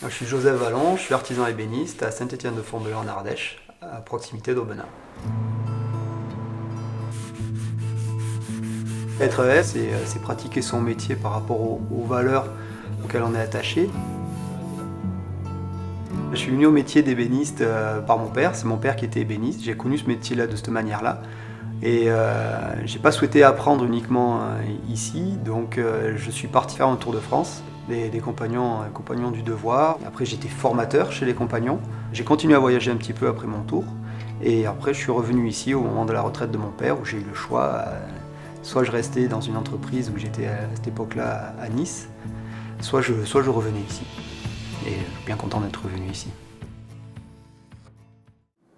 Je suis Joseph Vallon, je suis artisan ébéniste à Saint-Étienne-de-Fontbellon en Ardèche, à proximité d'Aubenas. Être AS, c'est pratiquer son métier par rapport aux valeurs auxquelles on est attaché. Je suis venu au métier d'ébéniste par mon père, c'est mon père qui était ébéniste. J'ai connu ce métier-là de cette manière-là. Et j'ai pas souhaité apprendre uniquement ici, donc je suis parti faire un tour de France, des compagnons du devoir. Après j'étais formateur chez les compagnons. J'ai continué à voyager un petit peu après mon tour. Et après je suis revenu ici au moment de la retraite de mon père où j'ai eu le choix. Soit je restais dans une entreprise où j'étais à cette époque-là à Nice, soit je revenais ici. Et je suis bien content d'être revenu ici.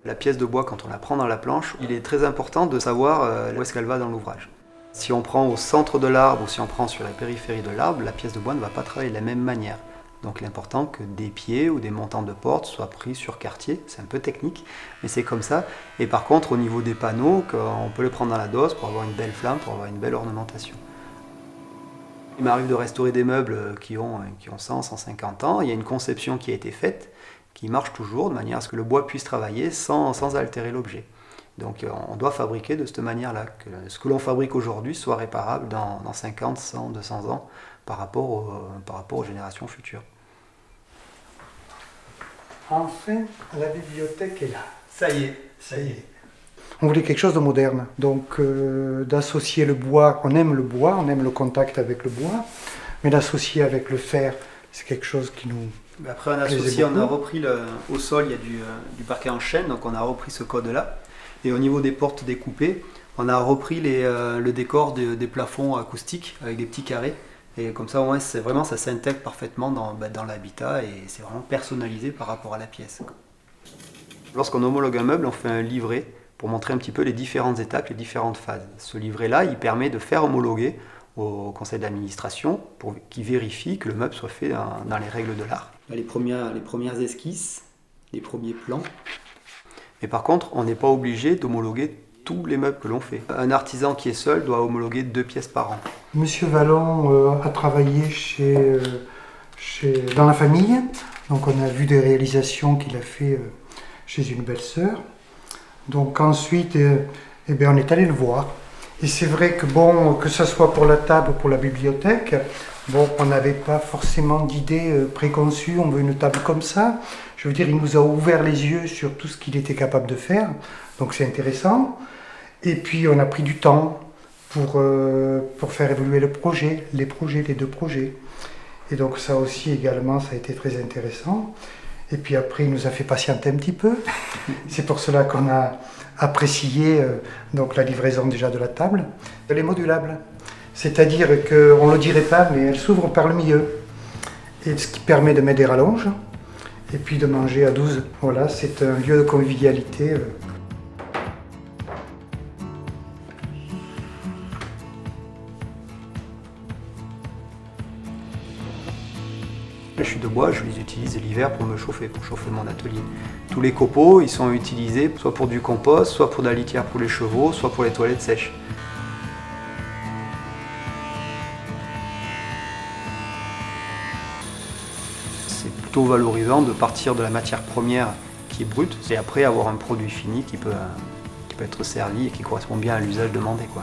La pièce de bois, quand on la prend dans la planche, il est très important de savoir où est-ce qu'elle va dans l'ouvrage. Si on prend au centre de l'arbre ou si on prend sur la périphérie de l'arbre, la pièce de bois ne va pas travailler de la même manière. Donc il est important que des pieds ou des montants de porte soient pris sur quartier. C'est un peu technique, mais c'est comme ça. Et par contre, au niveau des panneaux, on peut les prendre dans la dose pour avoir une belle flamme, pour avoir une belle ornementation. Il m'arrive de restaurer des meubles qui ont 100, 150 ans. Il y a une conception qui a été faite, qui marche toujours de manière à ce que le bois puisse travailler sans altérer l'objet. Donc on doit fabriquer de cette manière-là, que ce que l'on fabrique aujourd'hui soit réparable dans 50, 100, 200 ans par rapport aux générations futures. Enfin, la bibliothèque est là. Ça y est. On voulait quelque chose de moderne, donc d'associer le bois, on aime le contact avec le bois, mais d'associer avec le fer, c'est quelque chose qui nous... Après on a repris au sol, il y a du parquet en chêne, donc on a repris ce code-là. Et au niveau des portes découpées, on a repris le décor des plafonds acoustiques avec des petits carrés. Et comme ça, au moins, ça s'intègre parfaitement dans l'habitat et c'est vraiment personnalisé par rapport à la pièce. Lorsqu'on homologue un meuble, on fait un livret pour montrer un petit peu les différentes étapes, les différentes phases. Ce livret-là, il permet de faire homologuer au conseil d'administration qui vérifie que le meuble soit fait dans les règles de l'art. Les premières esquisses, les premiers plans. Mais par contre, on n'est pas obligé d'homologuer tous les meubles que l'on fait. Un artisan qui est seul doit homologuer 2 pièces par an. Monsieur Vallon a travaillé dans la famille, donc on a vu des réalisations qu'il a fait chez une belle-sœur. Donc ensuite, on est allé le voir. Et c'est vrai que ce soit pour la table ou pour la bibliothèque, on n'avait pas forcément d'idée préconçue, on veut une table comme ça. Je veux dire, il nous a ouvert les yeux sur tout ce qu'il était capable de faire, donc c'est intéressant. Et puis on a pris du temps pour faire évoluer les 2 projets. Et donc ça aussi également, ça a été très intéressant. Et puis après, il nous a fait patienter un petit peu. C'est pour cela qu'on a apprécié la livraison déjà de la table. Elle est modulable, c'est-à-dire qu'on ne le dirait pas, mais elle s'ouvre par le milieu. Et ce qui permet de mettre des rallonges et puis de manger à 12. Voilà, c'est un lieu de convivialité. Les chutes de bois, je les utilise l'hiver pour me chauffer, pour chauffer mon atelier. Tous les copeaux, ils sont utilisés soit pour du compost, soit pour de la litière pour les chevaux, soit pour les toilettes sèches. C'est plutôt valorisant de partir de la matière première qui est brute et après avoir un produit fini qui peut être servi et qui correspond bien à l'usage demandé, quoi.